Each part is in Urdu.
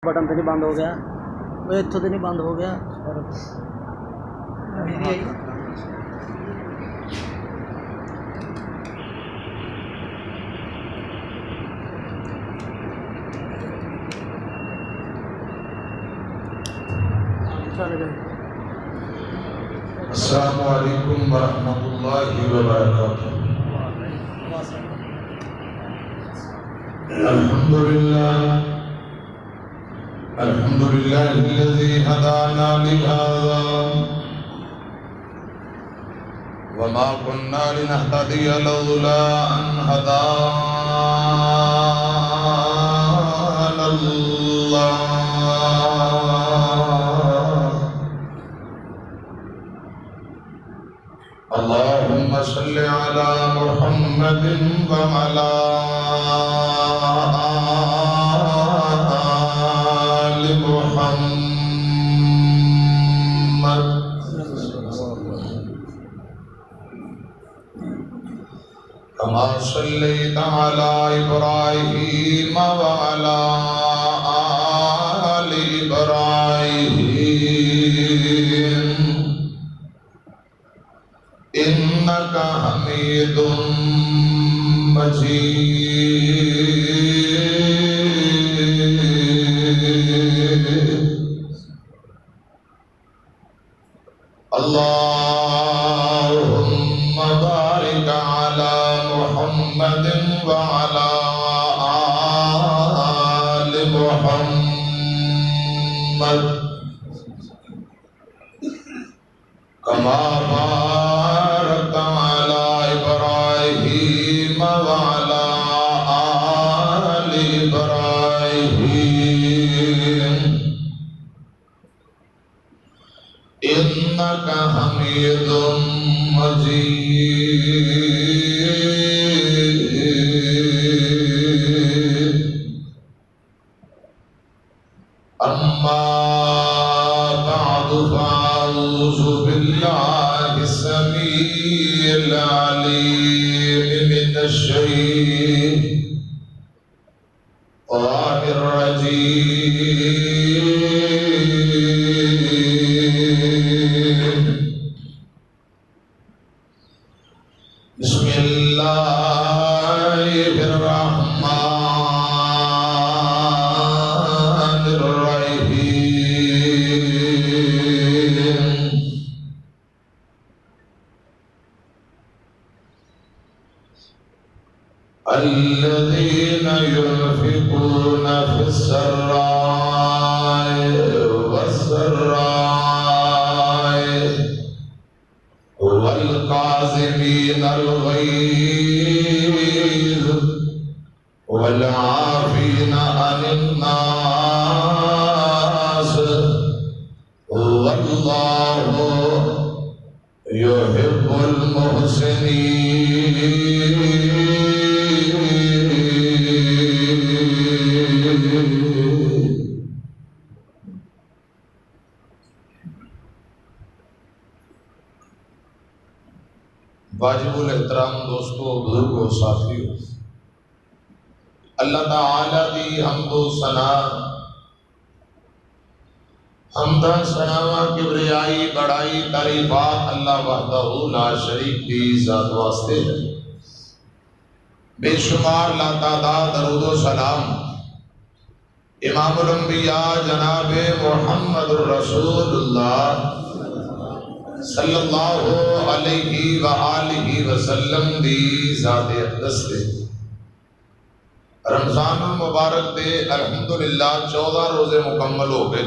بٹن تو نہیں بند ہو گیا وہ اتوں تو نہیں بند ہو گیا السلام علیکم ورحمۃ اللہ وبرکاتہ۔ الحمد لله الذي هدانا لهذا وما كنا لنهتدي لولا أن هدانا الله اللهم صل على محمد وعلى آل محمد كما صليت على إبراهيم وعلى آل إبراهيم إنك حميد مجيد اللهم بارك على محمد وعلى آل محمد كما باركت على إبراهيم وعلى آل إبراهيم إنك حميد مجيد أما بعد فأعوذ بالله السميع العليم من الشيطان الرجيم بسم الله الرحمن الرحيم الذين ينفقون في السراء والسراء والكاظمين الغيظ والعافين عن الناس والله يحب المحسنين واجب الاحترام دوستو، بزرگوں، ساتھیوں، اللہ تعالی دی حمد و ثنا، حمدہ ثنا کبریائی بڑائی تعریفات اللہ وحدہ لا شریک کی ذات واسطے ہے۔ بے شمار لا تعداد درود و سلام امام الانبیاء جناب محمد الرسول اللہ صلی اللہ علیہ وآلہ وسلم دی ذات اقدس دے رمضان المبارک دے الحمدللہ 14 روزے مکمل ہو گئے۔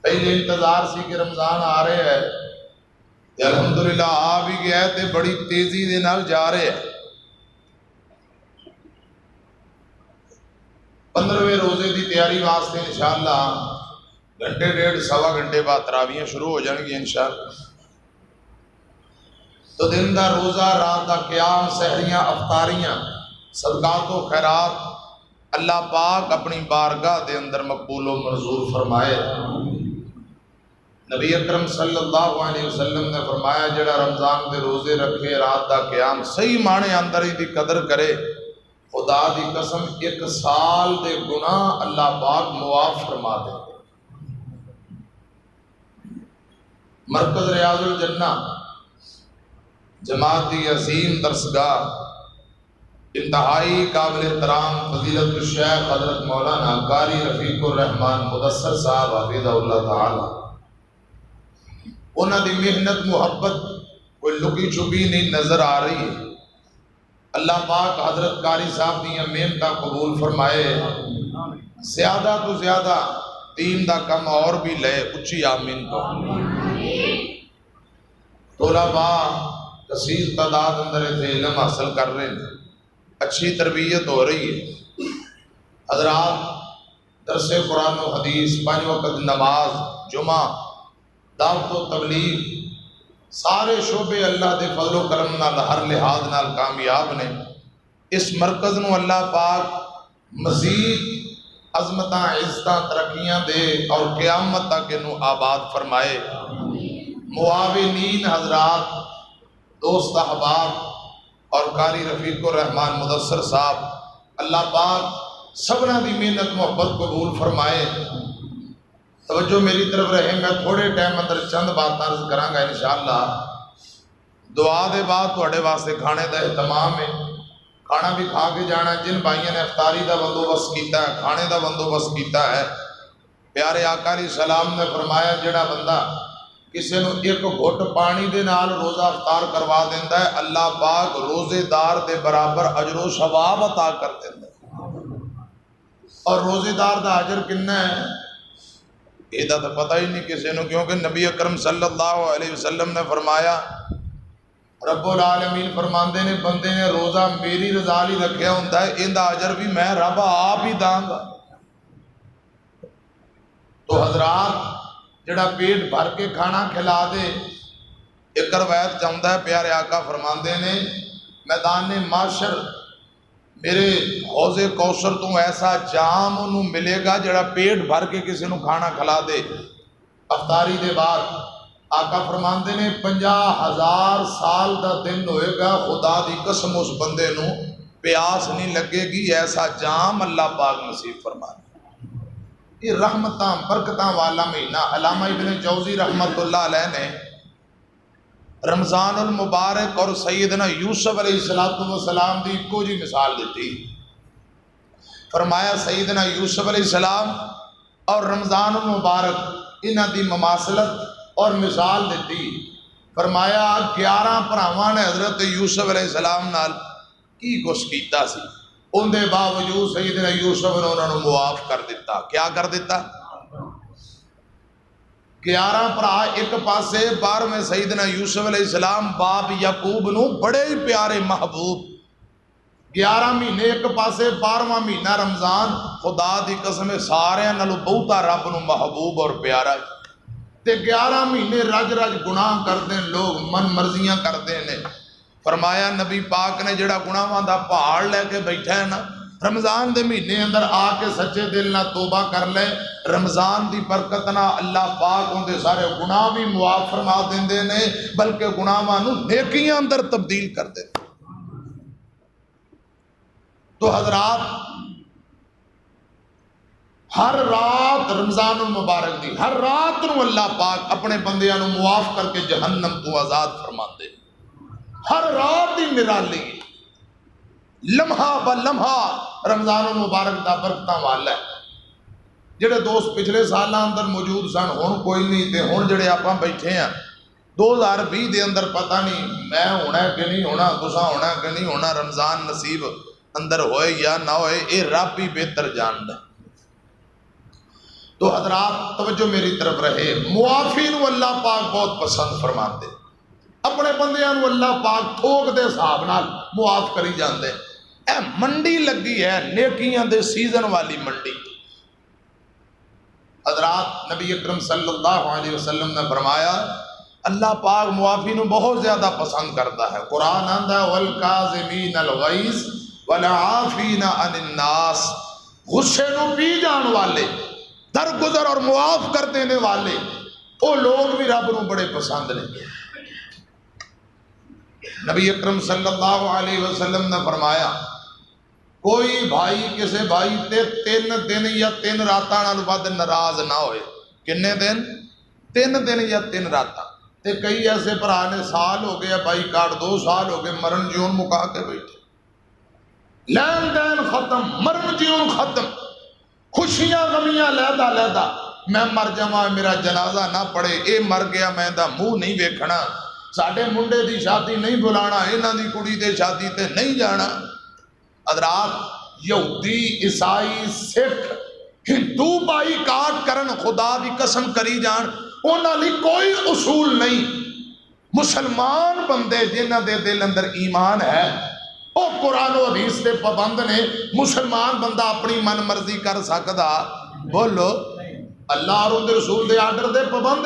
پہلے انتظار سی کہ رمضان آ رہے ہے، الحمدللہ آ بھی گیا ہے تے بڑی تیزی دے نال جا رہے ہیں۔ 15ویں روزے دی تیاری واسطے انشاءاللہ گھنٹے ڈیڑھ سوا گھنٹے بعد تراویحیں شروع ہو جائیں گی انشاءاللہ۔ تو دن دا روزہ، رات دا قیام، سحریاں، افطاریاں، صدقات و خیرات اللہ پاک اپنی بارگاہ دے اندر مقبول و منظور فرمائے۔ نبی اکرم صلی اللہ علیہ وسلم نے فرمایا جڑا رمضان دے روزے رکھے، رات دا قیام، صحیح معنی اندر ہی دی قدر کرے، خدا دی قسم 1 سال دے گناہ اللہ پاک معاف فرما دے۔ مرکز ریاض الجنہ جماعت دی عظیم درسگاہ، انتہائی قابل احترام فضیلت الشیخ حضرت مولانا قاری رفیق الرحمان مدثر صاحب حفظہ اللہ تعالی، انہاں دی محنت محبت کوئی لکی چھپی نہیں نظر آ رہی ہے۔ اللہ پاک حضرت قاری صاحب دی محنتاں قبول فرمائے، زیادہ تو زیادہ دین دا کم اور بھی لے، اچھی آمین تو۔ طلباء کثیر تعداد اندر تھے علم حاصل کر رہے ہیں، اچھی تربیت ہو رہی ہے۔ حضرات درس قرآن و حدیث، 5 وقت نماز، جمعہ، دعوت و تبلیغ، سارے شعبے اللہ دے فضل و کرم نال ہر لحاظ نال کامیاب نے۔ اس مرکز نو اللہ پاک مزید عظمتاں عزتاں ترقیاں دے اور قیامت تک انو آباد فرمائے۔ معاونین حضرات، دوست احباب اور قاری رفیق الرحمان مدثر صاحب، اللہ پاک سبنا دی محنت محبت قبول فرمائے۔ توجہ میری طرف رہے، میں تھوڑے ٹائم اندر چند بات عرض کرانگا انشاءاللہ۔ دعا دے بعد تھوڑے واسطے کھانے دا اہتمام ہے، کھانا بھی کھا کے جانا ہے۔ جن بھائیوں نے افطاری دا بندوبست کیتا ہے، کھانے دا بندوبست کیتا ہے، پیارے آقا علیہ السلام نے فرمایا جڑا بندہ کسی نو 1 گھٹ پانی دے نال روزہ افطار کروا دیندہ ہے، اللہ پاک روزے دار دے برابر اجر و ثواب عطا کر دیندہ ہے۔ اور روزے دار دا اجر کتنا ہے یہ تو پتہ ہی نہیں کسی نو، کیونکہ نبی اکرم صلی اللہ علیہ وسلم نے فرمایا، رب العالمین فرماندے نے بندے نے روزہ میری رضا لی رکھیا ہوندہ ہے، ان دا اجر بھی میں رب آپ ہی داں گا۔ تو حضرات جڑا پیٹ بھر کے کھانا کھلا دے، ایک روایت چاہتا ہے پیارے آقا فرماندے نے میدان معاشر میرے حوض کوثر تو ایسا جام انہوں ملے گا جڑا پیٹ بھر کے کسی نو کھانا کھلا دے افطاری دے بعد۔ آقا فرماندے نے 50,000 سال دا دن ہوئے گا، خدا دی قسم اس بندے نو پیاس نہیں لگے گی، ایسا جام اللہ پاک نصیب فرمانے۔ یہ رحمتاں برکتاں والا مہینہ۔ علامہ ابن جوزی رحمت اللہ علیہ نے رمضان المبارک اور سیدنا یوسف علیہ السلام دی کو جی مثال دیتی۔ فرمایا سیدنا یوسف علیہ السلام اور رمضان المبارک انہاں دی مماثلت اور مثال دیتی۔ فرمایا 11 بھراواں نے حضرت یوسف علیہ السلام نال کی کچھ کیتا سی، ان دے باوجود سیدنا یوسف نے انہوں نے معاف کر دیتا۔ کیا کر دیتا؟ 11 بھرا ایک پاسے 12ویں سیدنا یوسف علیہ السلام باپ یعقوب نو بڑے ہی پیارے محبوب، 11 مہینے ایک پاسے 12واں مہینہ رمضان، خدا دی قسم سارے نالوں بہتا رب نو محبوب اور پیارا، تے 11 مہینے رج رج گناہ کردے لوگ، من مرضیاں کردے نے۔ فرمایا نبی پاک نے جڑا گناہاں دا پہاڑ لے کے بیٹھا ہے نا، رمضان دے مہینے اندر آ کے سچے دل نہ توبہ کر لے، رمضان دی برکت نہ اللہ پاک ان دے سارے گناہ بھی معاف فرما دیندے نے، بلکہ گناہاں نو نیکیاں اندر تبدیل کر دے۔ تو حضرات ہر رات رمضان المبارک دی ہر رات نو اللہ پاک اپنے بندیاں نو معاف کر کے جہنم تو آزاد فرما دے۔ ہر رات دی نرالی، لمحہ با لمحہ رمضان المبارک دا برکتاں والا ہے۔ جڑے دوست پچھلے سالاں اندر موجود سن ہن کوئی نہیں، تے ہن جڑے آپاں بیٹھے ہیں 2020 دے اندر پتہ نہیں میں ہونا ہے کہ نہیں ہونا، تساں ہونا ہے کہ نہیں ہونا، رمضان نصیب اندر ہوئے یا نہ ہوئے اے رب ہی بہتر جاندا ہے۔ تو حضرات توجہ میری طرف رہے، معافی نو اللہ پاک بہت پسند فرماتے، اپنے بندیاں نو اللہ پاک تھوک دے حساب نال معاف کری جاندے۔ اے منڈی لگی ہے نیکیاں دے سیزن والی منڈی۔ حضرات نبی اکرم صلی اللہ علیہ وسلم نے فرمایا اللہ پاک معافی نو بہت زیادہ پسند کرتا ہے۔ قرآن آندا ہے والکاظمین الغیظ والعافین عن الناس، غصے نو پی جان والے، درگزر اور معاف کر دینے والے، وہ لوگ بھی رب نو بڑے پسند نے۔ نبی اکرم صلی اللہ علیہ وسلم نے فرمایا کوئی بھائی کسی بھائی تے 3 دن یا 3 راتاں نال ود ناراض نہ ہوئے. کنے دن؟ 3 دن یا 3 راتاں. تے کئی ایسے بھرا نے سال ہو گیا بائی کاٹ 2 سال ہو گئے مرن جیون مکا کے بیٹھے. لین دین ختم، مرن جیون ختم، خوشیاں غمیاں لیدا لیدا. میں مر جاواں میرا جنازہ نہ پڑے، اے مر گیا میں دا منہ نہیں ویکھنا، ساڈے منڈے دی شادی نہیں بلانا، انہاں دی کڑی دے شادی تے نہیں جانا. حضرات یہودی عیسائی سکھ ہندو بائی کاٹ کرن خدا دی قسم کری جان، انہاں لئی کوئی اصول نہیں. مسلمان بندے جنہاں دے دل اندر ایمان ہے وہ قرآن و حدیث دے پابند نے. مسلمان بندہ اپنی من مرضی کر سکدا؟ بولو. اللہ اور ان دے رسول دے آرڈر دے پابند.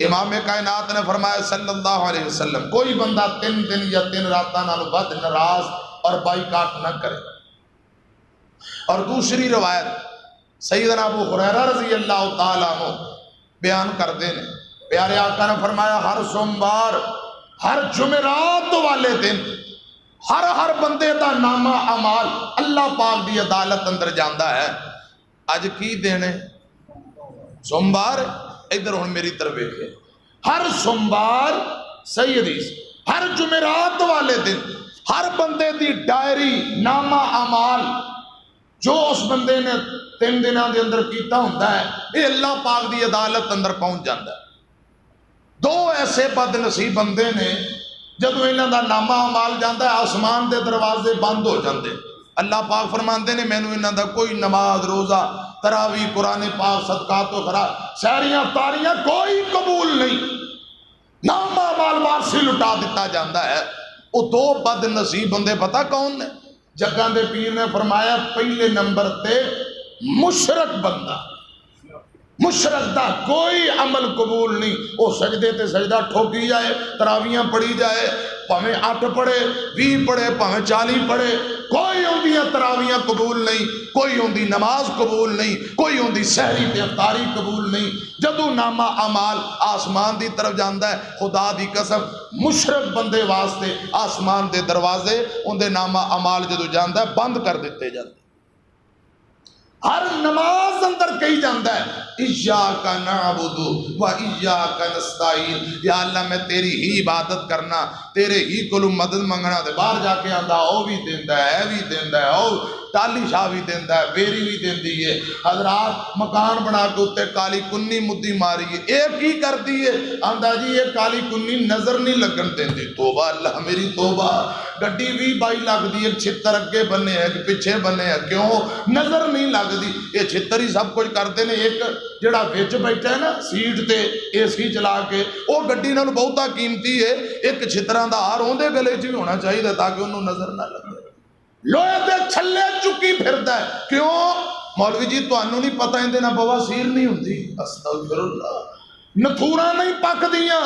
امام کائنات نے فرمایا صلی اللہ علیہ وسلم کوئی بندہ 3 دن یا 3 راتاں نال ود ناراض اور بائیکاٹ نہ کرے. اور دوسری روایت سیدنا ابو ہریرہ رضی اللہ تعالیٰ عنہ بیان کردے نے، پیارے آقا نے فرمایا ہر سوموار، ہر جمعرات والے دن ہر بندے دا نامہ اعمال اللہ پاک دی عدالت اندر جاندا ہے. اج کی دینے سوموار، ادھر ہن میری طرف ویکھے، ہر سوموار صحیح حدیث، ہر جمعرات والے دن ہر بندے دی ڈائری نامہ اعمال جو اس بندے نے 3 دنوں دے اندر کیتا ہوندا ہے یہ اللہ پاک دی عدالت اندر پہنچ جاندا ہے. 2 ایسے بد نصیب بندے نے جدوں انہاں دا نامہ اعمال جاندا ہے آسمان دے دروازے بند ہو جاندے. اللہ پاک فرماندے نے مینوں انہاں دا کوئی نماز روزہ تراویح قرآن پاک صدقات و خیرات سحریاں افطاریاں کوئی قبول نہیں، نامہ اعمال وارسی لٹا دیتا جاندا ہے. وہ 2 بد نصیب بندے پتہ کون نے؟ جگاں دے پیر نے فرمایا پہلے نمبر تے مشرک بندہ، مشرک دا کوئی عمل قبول نہیں. وہ سجدے تے سجدہ ٹھوکی جائے، تراویاں پڑھی جائے، پاویں 8 پڑھے 20 پڑھے پاویں 40 پڑھے، کوئی اندیاں تراویاں قبول نہیں، کوئی اندی نماز قبول نہیں، کوئی اندی سحری تے افطاری قبول نہیں. جدو نامہ اعمال آسمان دی طرف جاندا ہے خدا دی قسم مشرک بندے واسطے آسمان دے دروازے اندے نامہ اعمال جدو جاندا ہے بند کر دیتے جاندے. ہر نماز اندر کہی جاندا ہے ایاک نعبد و ایاک نستعین، یا اللہ میں تیری ہی عبادت کرنا، تیرے ہی کولوں مدد منگنا. تے باہر جا کے آندا او بھی دیندا ہے، اے بھی دیندا ہے، او ٹالی شاہ بھی دیندا ہے، بیری بھی دیندی ہے. حضرات مکان بنا کے اوتے کالی کنی مدی ماری ہے، ایک ہی کر دی ہے، آندا جی یہ کالی کنی نظر نہیں لگن دیندی. توبہ اللہ میری توبہ. گڈی 20-22 لاکھ دی، ایک چھتر اگے بنے ہے ایک پیچھے بنے ہے، کیوں نظر نہیں لگدی. یہ چھتر ہی سب کچھ کرتے ہیں. ایک جڑا وچ بیٹھا ہے نا سیٹ تے اے سی چلا کے وہ گڈی نال بہتا قیمتی ہے. ایک چھتراں دا ہار اون دے گلے 'چ بھی ہونا چاہیے تاکہ انہوں نظر نہ لگے. لوہے دے چھلے چکی پھردا ہے، کیوں؟ مولوی جی تانوں نہیں پتہ اندے نال بواسیر نہیں ہوندی. استغفر اللہ. نتھوراں نہیں پکدیاں.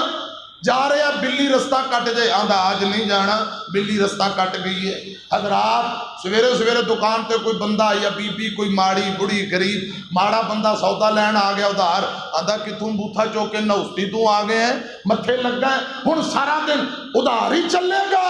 جا رہا بلی رستہ کٹ جائے، آندا آج نہیں جانا، بلی رستہ کٹ گئی ہے. حضرات سویرے سویرے دکان تے کوئی بندہ یا بی بی کوئی ماڑی بڑی غریب ماڑا بندہ سودا لین آ گیا ادھار، آندا کتوں بوتھا چوک کے نوستی تو آ گئے ہیں، متھے لگا ہے، ہن سارا دن ادھار ہی چلے گا.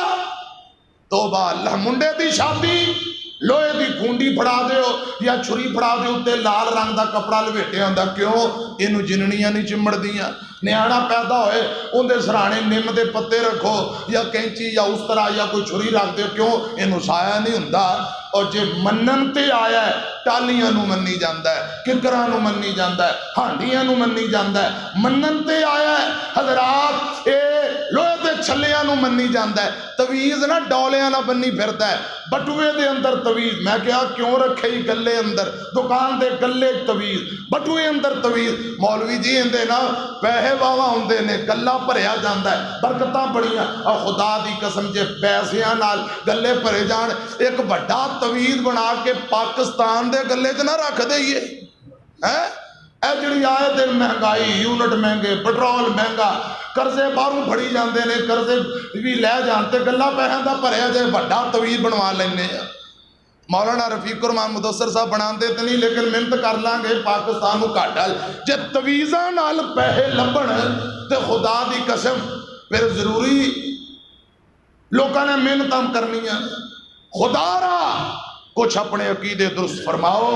توبہ اللہ. منڈے دی شادی لوہے دی کھونڈی پھڑا دیو یا چھری پھڑا دیو تے لال رنگ دا کپڑا لپیٹے ہوندا، کیوں؟ اینو جننیاں نہیں چمڑ دیاں. نیانا پیدا ہوئے اندے سرانے نم دے پتے رکھو یا کینچی یا اس طرح یا کوئی چھری رکھ دے، کیوں؟ اینو سایہ نہیں ہوندا. اور جے منن تے آیا ہے ٹالیاں نو منی جاندا ہے، ککراں نو منی جاندا ہے، ہانڈیاں نو منی جاندا ہے. منن تے آیا ہے حضرات اے لوہے دے چھلیاں نو منی جاندا ہے. تویز نہ ڈولیاں نہ بنی پھردا ہے، بٹوے دے اندر تویز. میں کہا کیوں رکھے ہی گلے اندر، دکان دے گلے تویز، بٹوے اندر تویز. مولوی جی اندے نا پیسے واوا ہوندے نے، گلا بھریا جاندا ہے، برکتاں بڑیاں. اور خدا دی قسم جے پیسیاں نال گلے بھرے جان، ایک بڑا تویز بنا کے پاکستان دے گلے چ نہ رکھ دئیے. اے جڑی آئے دن مہنگائی، یونٹ مہنگے، پٹرول مہنگا، قرضے باہروں پھڑی جاندے نے، قرضے بھی لے جانتے، گلا پیسوں دا بھریا جائے بڑا تویز بنوا لینے. مولانا رفیق الرحمان مدثر صاحب بنا دے تے نہیں، لیکن محنت کر لیں گے پاکستان کو گھاٹا. جے تویزاں نال پیسے لبن تے خدا دی قسم پھر ضروری لوکاں نے محنتاں کرنیاں. خدا را کچھ اپنے عقیدے درست فرماؤ۔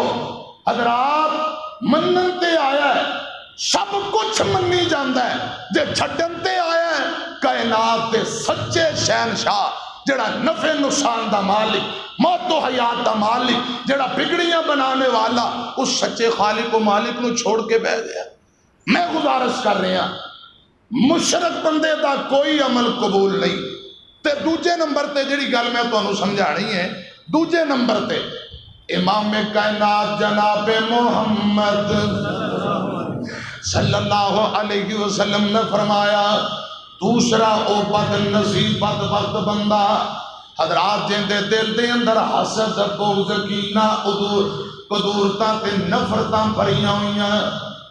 حضرات منن تے آیا ہے، سب کچھ منی جاندا ہے، جے چھڈن تے آیا ہے کائنات دے سچے شہنشاہ، جڑا نفع نقصان دا مالک، موت و حیات دا مالک، جڑا بگڑیاں بنانے والا، اس سچے خالق و مالک نو چھوڑ کے بہ گیا۔ میں گزارش کر رہا مشرک بندے دا کوئی عمل قبول نہیں۔ تے دوجے نمبر تے جڑی گل میں تانوں سمجھانی ہے، دوجے نمبر تے امام کائنات جناب محمد صلی اللہ علیہ وسلم نے فرمایا، دوسرا او بد نصیب بدبخت بندہ حضرات جن دے دل دے اندر حسد بغض کینہ قدورتاں تے نفرتاں بھریاں ہوئیاں،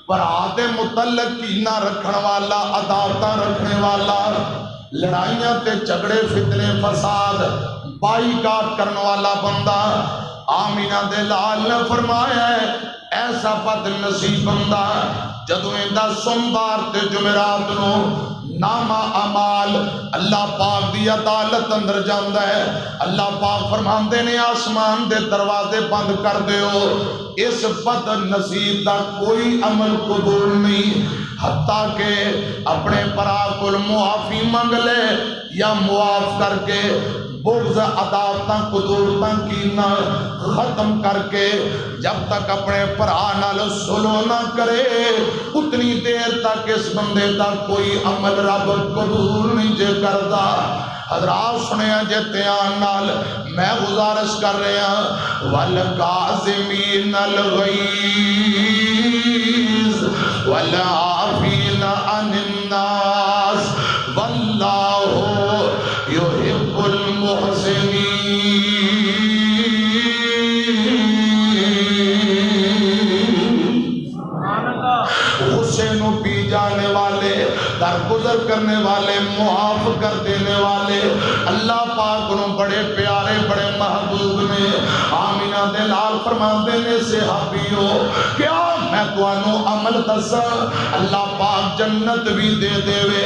برات متعلق کینہ رکھن والا، عداوتاں رکھنے والا، لڑائیاں تے جھگڑے فتنے فساد بائی کاٹ کرنے والا بندہ، آمینہ دے لال نے فرمایا ہے ایسا بد نصیب بندہ جدوں ایندا سوموار تے جمعرات نو نامہ اعمال اللہ پاک دی عدالت اندر جاندا ہے، اللہ پاک فرماندے نے آسمان دے دروازے بند کر دیو، اس بد نصیب دا کوئی عمل قبول نہیں حتیٰ کہ اپنے برا کل معافی منگ لے یا معاف کر کے بغض عداوتاں قدورتاں کینہ ختم کر کے جب تک اپنے برا نال سلو نہ کرے اتنی دیر تک اس بندے دا کوئی عمل رب قبول نہیں جے کردا۔ حضرات سنے جے تیان نال میں گزارش کر رہے ہیں وَالْقَاسِمِينَ الْغَيْظَ وَالْعَافِينَ عَنِ النَّاسِ وَاللَّهُ يُحِبُّ الْمُحْسِنِينَ۔ غصے نو پی جانے والے، درگزر کرنے والے، معاف کر دینے والے اللہ پاک نو بڑے پیارے بڑے محبوب نے۔ آمینہ دے لال فرماندے نے صحابیو کیا میں توانو عمل دسا اللہ پاک جنت بھی دے دے وے،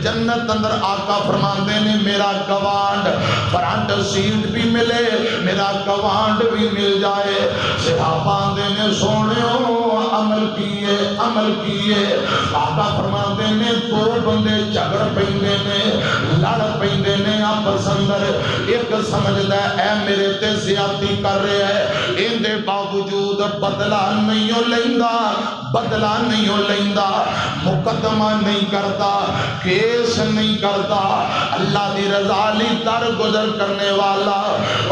جنت اندر آقا فرماندے نے میرا گوانڈ فرنٹ سیٹ بھی ملے، میرا گوانڈ بھی مل جائے۔ صحابہ دے نے سونیو عمل کیے عمل کیے، آقا فرماندے نے دو بندے جھگڑ پیندے نے لڑ پیندے نے آپس اندر، ایک سمجھدا ہے اے میرے تے زیادتی کر رہے ہیں، ان دے باوجود بدلہ نہیں ہو لیندا، بدلہ نہیں ہو لیندا، مقدمہ نہیں کرتا، کیس نہیں کرتا، اللہ دی رضا لی در گزر کرنے والا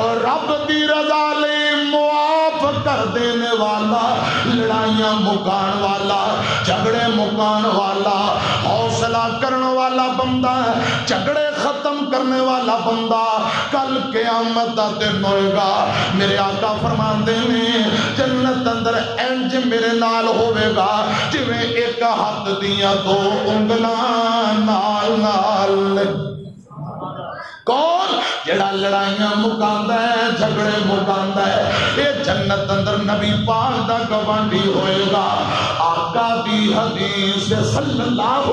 اور رب دی رضا لی معاف کر دینے والا، لڑائیاں مکان والا، جھگڑے مکان والا، حوصلہ کرنے والا بندہ، جھگڑے ختم کرنے والا بندہ کل قیامت دا دن ہوئے گا۔ میرے آقا فرماندے نے جنت اندر انج میرے نال ہوئے گا جویں ایک ہاتھ دیاں دو انگلاں نال نال۔ کون؟ جڑا لڑائیاں مکاندا ہے، جھگڑے مکاندا ہے، یہ جنت اندر نبی پاک دا گوانڈی ہوئے گا۔ آقا دی حدیث صلی اللہ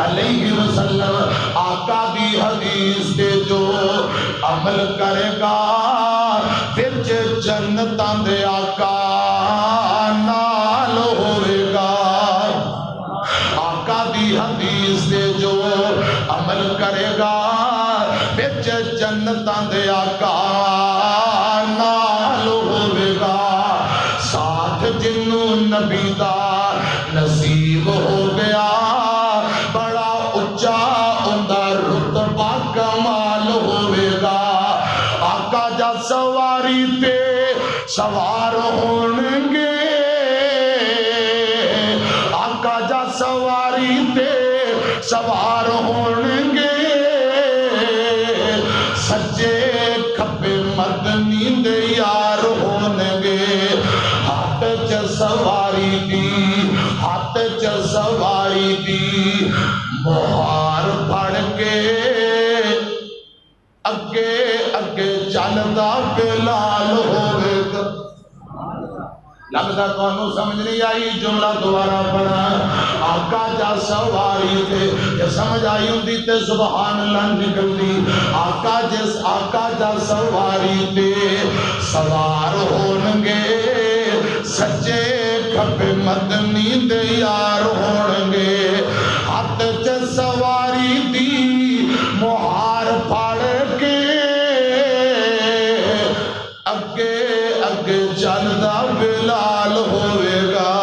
علیہ وسلم، آقا دی حدیث دے جو عمل کرے گا وچ جنتاں دے آقا نال ہوئے گا۔ آقا دی حدیث دے جو عمل کرے گا بچ جنتاں دے آقا نال ہوئے گا۔ ساتھ جنوں نبی دا نصیب ہو گیا بڑا اچا اوندا رتبہ کمال ہوئے گا۔ آقا جا سواری تے سوار ہونگے، آقا جا سواری تے سوار ہونگے، سجے کھپے مدنی دے یار ہونگے، ہاتھ چ سواری دی، ہاتھ چ سواری دی مہار پھڑ کے اگے اگے چلدا بلال ہوئے گا۔ لگتا تو سمجھ نہیں آئی، جملہ دوبارہ پڑھا۔ آقا جا سواری تھے، یہ سمجھ آئی ہوندی تے سبحان اللہ نکلتی۔ آقا جا سواری تے سوار ہونگے، سچے کھپے مدنی دے یار ہونگے، ہاتھ چ سواری دی مہار پھاڑ کے، اگے اگے چلدا بلال ہوئے گا،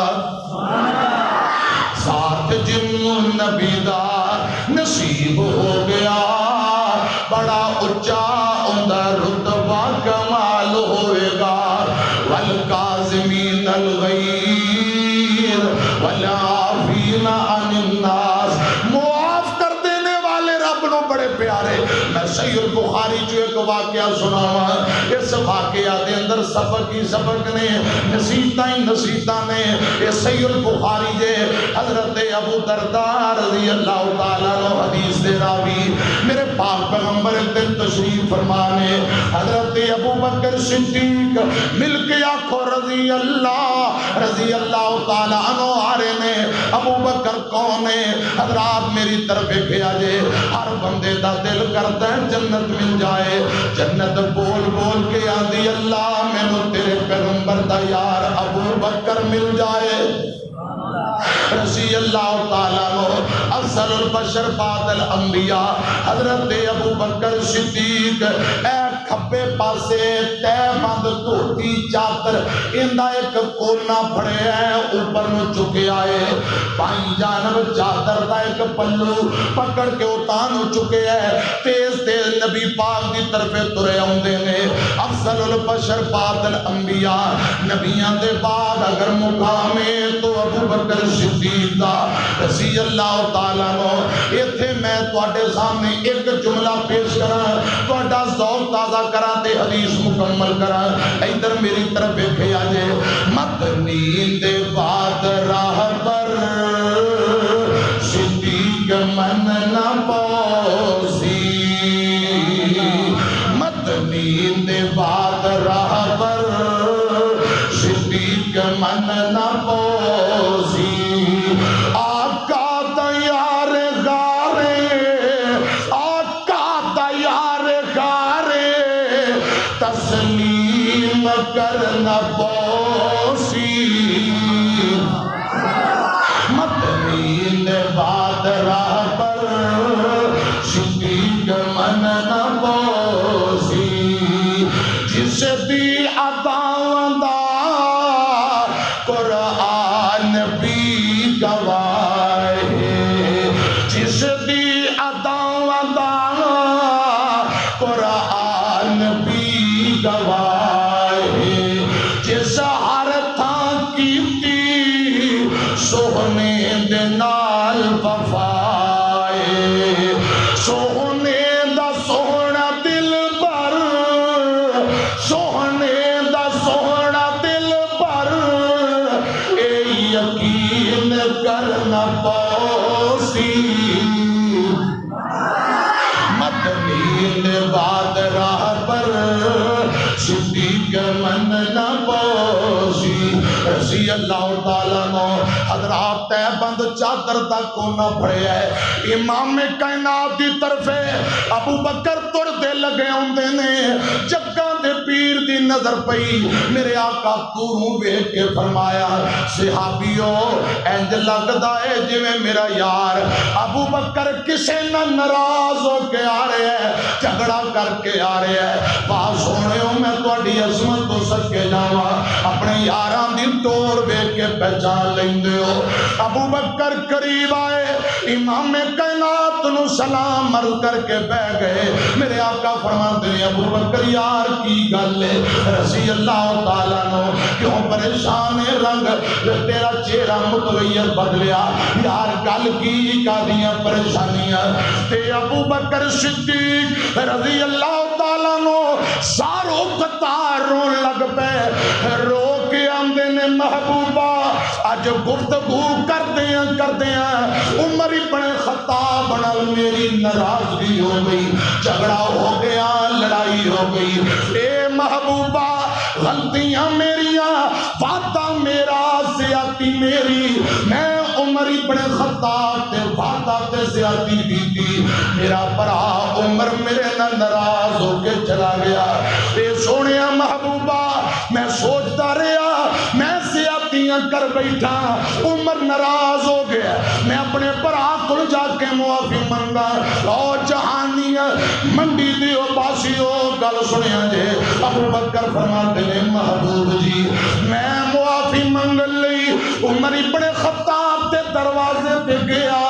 ساتھ جنوں نبی دا نصیب ہو گیا، بڑا اچا اوندا رتبہ کمال ہوئے گا، والکاظمین الغیظ والعافین عن الناس، معاف کر دینے والے رب نو بڑے پیارے۔ میں صحیح البخاری جو ایک واقعہ سناواں، اس واقعہ دے اندر سبق ہی سبق نے، نصیحتاں ہی نصیحتاں نے۔ یہ صحیح البخاری جے حضرت ابو درداء رضی اللہ تعالیٰ عنہ حدیث دے راوی میرے پاک پیغمبر ایک دن تشریف فرمانے، حضرت ابو بکر صدیق مل کے آنکھوں رضی اللہ تعالیٰ عنہ آ رہے نے۔ ابو بکر کون ہے؟ حضرات میری طرف کیا جے، ہر بندے دا دل کرتا ہے جنت مل جائے، جنت بول بول کے آندی اللہ مینوں تیرے پیغمبر دا یار ابو بکر مل جائے رضی اللہ تعالیٰ عنہ، افضل البشر بعد الانبیاء حضرت ابو بکر صدیق، اے کھبے پاسے تے بند دھوتی چادر اندہ ایک کونا پھڑے ہیں، اوپر نو چکے آئے، بائیں جانب چادر دا ایک پلو پکڑ کے اتانو چکے ہیں، تیز تیز نبی پاک دی طرف ترے ہوندے نے۔ افضل البشر بعد الانبیاء، نبیان دے بعد اگر مقام ہے تو ابو بکر صدیق دا رضی اللہ تعالیٰ عنہ۔ یہ تھے میں تواڈے سامنے ایک جملہ پیش کراں، تواڈا ذوق تازہ کراں تے حدیث مکمل کراں۔ ادھر میری طرف دیکھیا جے، مدنی دے بعد راہ پر صدیق من نہ پوسی، مدنی دے بعد راہ پر صدیق من نہ پوسی، آقا تیار غارے، آقا تیار غارے، تسلیم کرنا پوسی، مدنی دے بعد راہ پر صدیق من نہ پوسی، جس دی عطاواں دا قرآن بھی گواہ ہے، جس دی عطاواں دا قرآن بھی گواہ ہے، جس ہر تھاں کیتی سوہنے دے نال وفا ہے، سوہنے دا سوہنا دل پر، سوہنے دا سوہنا دل پر، اے یقین کرنا پوسی، مدنی دے بعد راہ پر صدیق من نہ پوسی رضی اللہ تعالیٰ عنہ۔ حضرات تے بند چادر دا کونا پھڑیا ہے، امام کائنات دی طرف ابو بکر تر دے لگے ہوندے نے، جگاں دے پیر دی نظر پئی، میرے آقا دوروں ویکھ کے فرمایا، صحابیو انج لگدا ہے جویں میرا یار ابو بکر کسے نہ ناراض ہو کے آ رہے ہے، جھگڑا کر کے آ رہے ہے، بات سنو میں تواڈی عظمت تو صدقے جاواں، اپنے یاراں دی ٹور ویکھ کے پہچان لیندے ہو۔ ابو بکر قریب آئے، امام کائنات نو سلام عرض کر کے بیٹھ گئے، میرے آقا فرماندے ہیں ابو بکر یار کی گل ہے رضی اللہ تعالیٰ عنہ، کیوں پریشان ہے، رنگ تیرا چہرہ متغیر بدلیا، یار گل کی کادیاں پریشانیاں؟ تے ابو بکر صدیق رضی اللہ تعالیٰ عنہ ساروں قطار رون لگ پے، رو کے آمدے نے محبوبہ اج گفتگو کردے ہیں عمر ابن خطاب نال میری ناراضگی ہو گئی، جھگڑا ہو گیا، لڑائی ہو گئی، اے محبوبہ غلطیاں میریاں، باتاں زیادتی میری، میں عمر ابن خطاب تے وعدہ تے زیادتی دیتی، میرا برا عمر میرے ناراض ہو کے چلا گیا۔ اے سونے محبوبہ میں سوچتا رہا، میں زیادتیاں کر بیٹھا، عمر ناراض ہو گیا، میں اپنے برا کو جا کے معافی منگا۔ او جہانیاں منڈی دیو باسیو گل سنیا جے، ابو بکر فرماتے ہیں محبوب جی میں معافی منگ لئی، عمر ابن خطاب تے دروازے پہ گیا،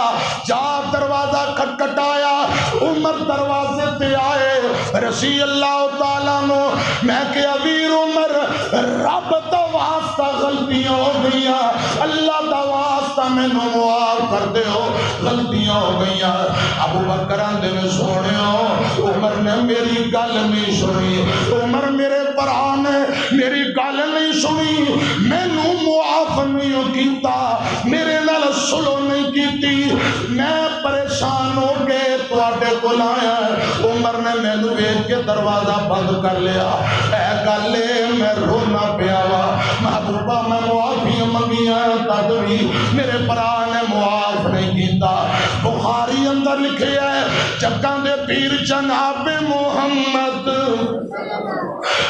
جا دروازہ کھٹکھٹایا، عمر دروازے پہ آئے، رضی اللہ تعالیٰ نو میں کہ امیر عمر رب دا واسطہ غلطیاں ہو گئیاں، اللہ دا واسطہ میں نو معاف کر دے ہو، غلطیاں ہو گئیاں۔ ابو بکر آندے میں سونے ہو، عمر نے میری گل نہیں سنی، عمر میرے برا نے میری گل نہیں سنی، میں نو معاف نہیں کیتا، میرے نال سلو نہیں کیتی، میں پریشان ہو کے تواڈے کول آیا۔ عمر نے مینوں ویکھ کے دروازہ بند کر لیا، اے گل میں رونا پیا وا، محبوبہ میں معافی منگیاں تد بھی میرے برا نے معاف نہیں کیتا۔ بخاری اندر لکھے ہے جگاں دے پیر جناب محمد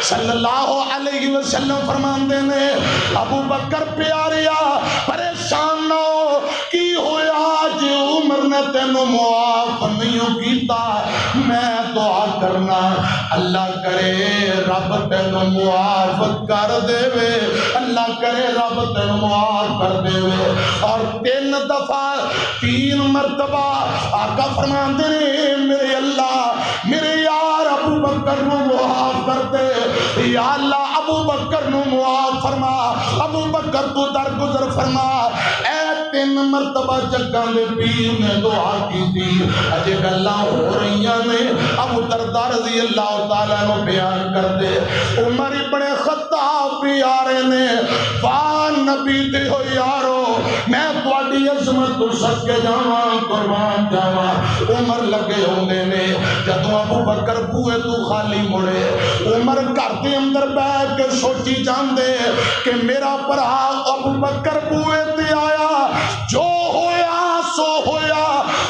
صلی اللہ علیہ وسلم فرماندے نے ابو بکر پیاریا پریشان نہ ہو، کی ہویا جے عمر نے تینوں معاف نہیں کیتا، میں دعا کرنا اللہ کرے رب تینوں معاف کر دے وے، اللہ کرے رب تینوں معاف کر دے وے۔ اور 3 دفعہ 3 مرتبہ آقا فرماندے نے میرے اللہ میرے یار ابو بکر نو معاف کر دے، یا اللہ ابو بکر نو معاف فرما، ابو بکر تو درگزر فرما۔ اے 3 مرتبہ جگاں دے پیر نے دعا کی تھی، اجے گلاں ہو رہیاں نے، ابو دردار رضی اللہ تعالیٰ نو بیان کر دے، عمر ابن خطاب بھی آ رہے نے، واہ نبی دے ہو یارو میں تواڈی عظمت تو سد کے جاواں قربان جاواں۔ عمر لگے ہوندے نے، جدوں ابو بکر بوئے تو خالی مڑے، عمر گھر دے اندر بیٹھ کے سوچی جاندے کہ میرا برا ابو بکر بوئے تے آیا، جو ہویا سو ہویا،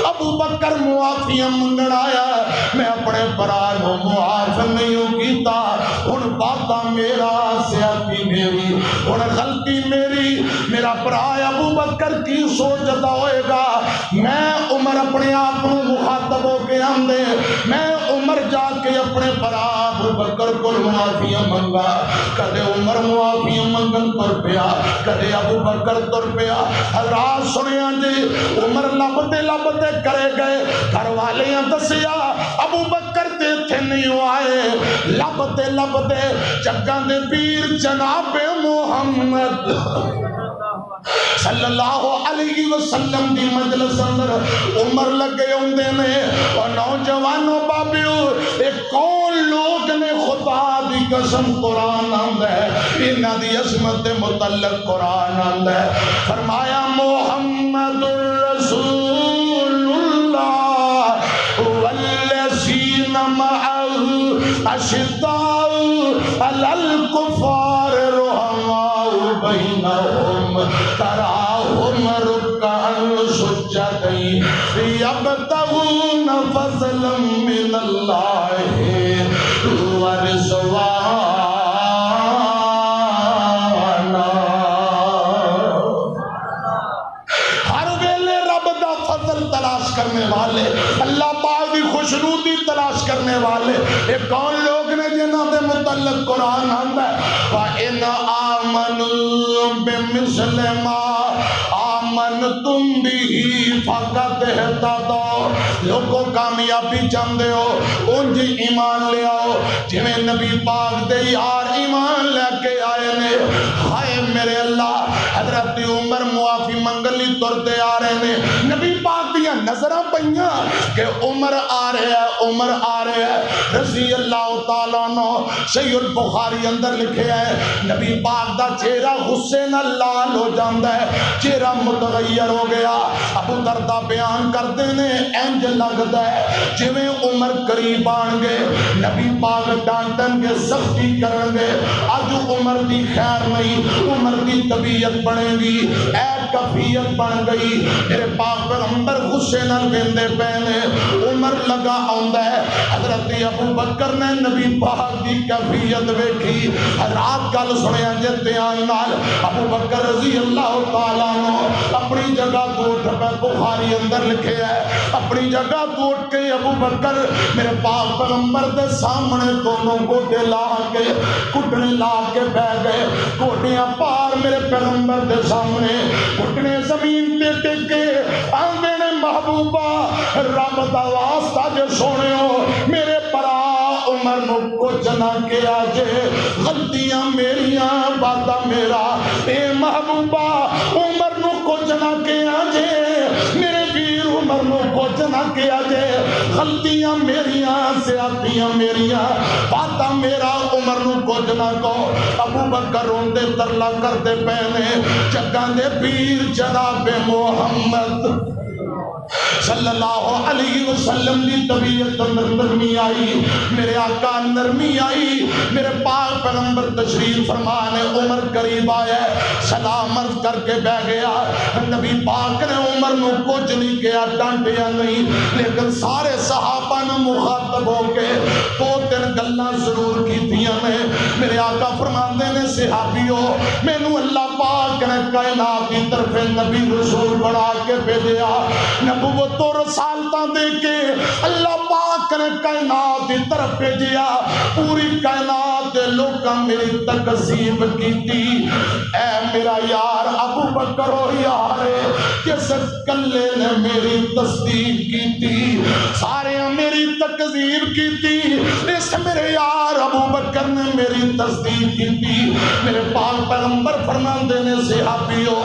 ابو بکر معافیاں منگن آیا، میں اپنے برا نو معاف نہیں کیتا، ہن وعدہ میرا زیادتی میری، ہن غلطی میری، میرا برا ابو بکر کی سوچتا ہوئے گا۔ میں عمر اپنے آپ کو مخاطب ہو کے آندے، میں عمر جا کے اپنے برا ابو بکر کو معافیاں منگا، کدے عمر معافیاں منگن تر پیا، کدے ابو بکر تر پیا۔ حضرات سنیا جی عمر لبتے کرے گئے، گھر والیاں دسیا ابو بکر تے تھے نہیں آئے، لبتے جگاں دے پیر جناب محمد صلی اللہ علیہ وسلم دی مجلس اندر عمر لگے ہوندے نے، اور نوجوانوں بابیو ایک کون لوگ نے خدا دی قسم قرآن آندا ہے، انہاں دی عظمت متعلق قرآن آندا ہے، فرمایا محمد رسول اللہ والذین معه اشداء علی الکفار رحماء بینہم تراہم رکعا سجدا یبتغون فضلا من اللہ ورضوانا۔ ہر ویلے رب دا فضل تلاش کرنے والے، اللہ پاک دی خوشنودی تلاش کرنے والے یہ کون لوگ نے جنہاں دے متعلق قرآن آندا ہے وَإِنْ آمَنُوا بِمِثْلِ مَا آمَنْتُمْ بِهِ فَقَدْ اهْتَدَوْا۔ لوگوں کامیابی چاہندے ہو انج ایمان لے آؤ جویں نبی پاک دے یار ایمان لے کے آئے نے۔ ہائے میرے اللہ، حضرت عمر معافی منگلی ترتے آ رہے نے، نبی پاک دیا نظرہ پئیاں کہ عمر آ رہے ہے، عمر آ رہے ہے، رضی اللہ تعالیٰ عنہ۔ صحیح البخاری اندر لکھے ہے نبی پاک دا چہرہ غصے نہ لال ہو جاندہ ہے، چہرہ متغیر ہو گیا۔ ابو دردہ بیان کرتے نے انج لگتا ہے جویں عمر قریب آن گے نبی پاک ڈانٹن کے سختی کرن گے، اج عمر دی خیر نہیں، عمر دی طبیعت بنے گی، اے کفیت بن گئی۔ میرے پاک پیغمبر غصے نال ویندے پے نے، عمر لگا آندا ہے، حضرت ابو بکر نے نبی پاک دی کیفیت ویکھی۔ رات گل سنیا جے دھیان نال، ابو بکر رضی اللہ تعالیٰ عنہ اپنی جگہ تو اٹھ پے، بخاری اندر لکھے ہے، اپنی جگہ تو اٹھ کے ابو بکر میرے پاک پیغمبر دے سامنے دونوں گوٹے لا کے گھٹنے لا کے بہ گئے، گوٹیاں پار میرے پیغمبر دے سامنے، گھٹنے زمین تے ٹکے، آندے نے محبوبہ رب دا واسطہ جے سونےو میرے پرا عمر نو کچھ نہ کیا جے، غلطیاں میریاں وعدہ میرا، اے محبوبہ عمر نو کچھ نہ کیا جے، میرے ویر عمر نو کچھ نہ کیا جے، غلطیاں میریاں زیادتیاں میریاں، وعدہ میرا عمر نو کچھ نہ کو۔ ابو بکر روندے ترلا کردے پے نے، جگاں دے پیر جناب محمد صلی اللہ علیہ وسلم دی طبیعت اندر نرمی آئی، میرے آقا نرمی آئی، میرے پاک پیغمبر تشریف فرمانے، عمر قریب آیا، سلام عرض کر کے بہ گیا۔ نبی پاک نے عمر نو کچھ نہیں کیا، ڈانٹیا نہیں، لیکن سارے صحابہ نے مخاطب ہو کے دو تین گلاں ضرور کیتیاں نے۔ میرے آقا فرماندے نے، صحابیو مینوں اللہ پاک نے کائنات کی طرف نبی رسول بنا کے بھیجیا، نبوت و رسالتاں دے کے اللہ پاک نے کائنات کی طرف بھیجیا، پوری کائنات دے لوکاں میری تکذیب کیتی، اے میرا یار ابو بکر ہو یار کس کلے نے میری تصدیق کیتی، سارے میری تکذیب کیتی، اس میرے یار ابو بکر نے میری تصدیق کیتی۔ میرے پاک پیغمبر فرماندے نے، صحابیو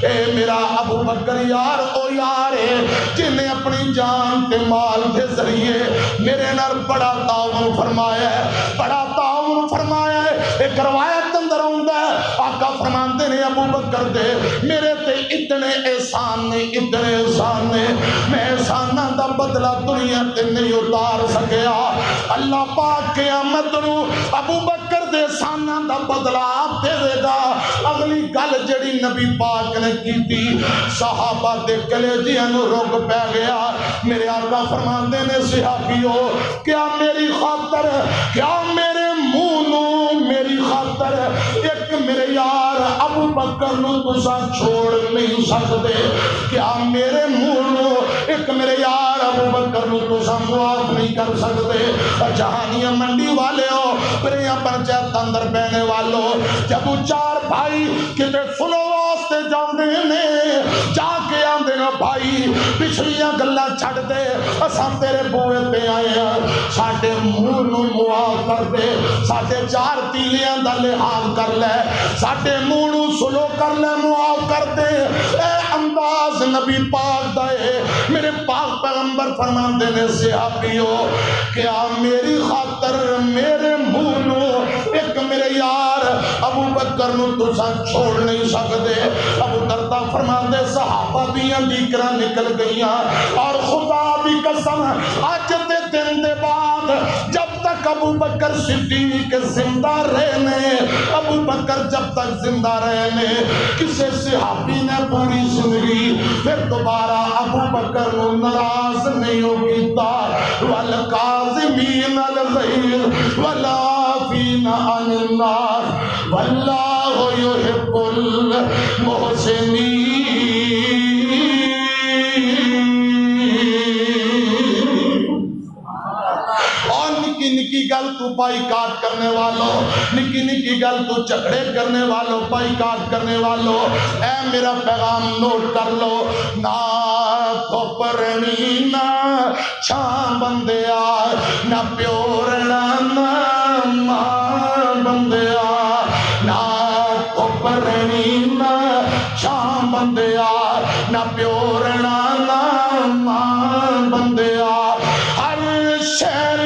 اے میرا ابو بکر یار او یار ہے جنہیں اپنی جان تے مال دے ذریعے میرے نال بڑا تعاون فرمایا ہے، بڑا تعاون فرمایا ہے۔ ایک روایت اندر آندا ہے، آقا فرماندے نے ابو بکر دے میرے تے اتنے احسان نے، اتنے احسان نے، میں احساناں دا بدلہ دنیا تے نہیں اتار سکیا، اللہ پاک قیامت نو ابو بکر دے احساناں دا بدلہ آپ دے دے گا۔ اگلی گل جڑی نبی پاک نے کیتی، صحابہ دے کلیجیاں نو رک پہ گیا۔ میرے آقا فرماندے نے، صحابیو کیا میری خاطر، کیا میرے منہ نو میری خاطر ایک میرے یار ابو بکر نو تساں چھوڑ نہیں سکتے، کیا میرے منہ نو ایک میرے یار ابو بکر نو تساں معاف نہیں کر سکتے؟ جہانیاں منڈی والے ہو، پریاں پنچایت اندر بہنے والو، جب چار بھائی کتے سنو واسطے جاندے نے، جا کے آندے نا بھائی پچھلیاں گلاں چھڑ دے، اساں تیرے بوئے پہ آئے ہیں، ساڈے منہ نو معاف کر دے، ساڈے چار تیلیاں دا لحاظ کر لے، ساڈے منہ نو سلو کر لے، معاف کر دے۔ اے انداز نبی پاک دا ہے۔ میرے پاک پیغمبر فرماندے نے، صحابیو کیا میری خاطر میرے منہ نو ایک میرے یار ابو بکر نو تساں چھوڑ نہیں سکتے؟ ابو دردہ فرماندے، صحابہ دیاں دیکراں نکل گئیاں، اور خدا دی قسم اج دے دن دے بعد جب تک ابو بکر صدیق زندہ رہنے، ابو بکر جب تک زندہ رہنے، کسے صحابی نے پوری زندگی پھر دوبارہ ابو بکر کو ناراض نہیں ہو کیتا۔ والکاظمین الغیظ والعافین عن الناس واللہ یحب المحسنین۔ نکی گل تو بائی کاٹ کرنے والوں، نکی نکی گل تو جھگڑے کرنے والوں، بائی کاٹ کرنے والوں، اے میرا پیغام نوٹ کر لو، نہ کھوپرنی نہ چھان بندیا، نہ پیورنا نہ ماں بندیا، نہ کھوپرنی نہ چھان بندیا، نہ پیورنا نہ ماں بندیا، ہر شہر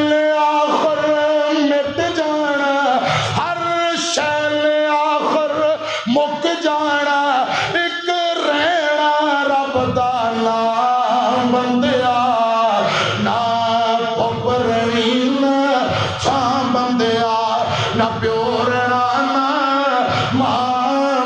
مک جانا، ایک رہنا رب دا نام بندیا، نہ پپرنی نہ چھان بندیا، نہ پیورنا نہ ماں